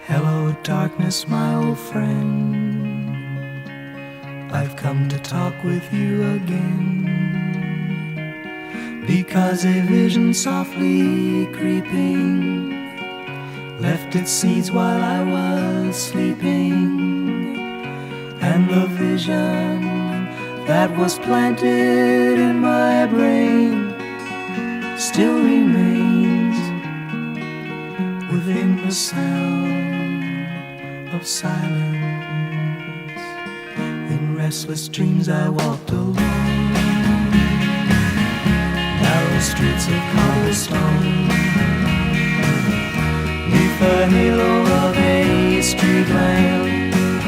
Hello, darkness, my old friend. I've come to talk with you again, because a vision softly creeping left its seeds while I was sleeping, and the vision that was planted in my brain still remains within the sound of silence. In restless dreams I walked alone, narrow streets of cobblestone, neath the halo of a street lamp.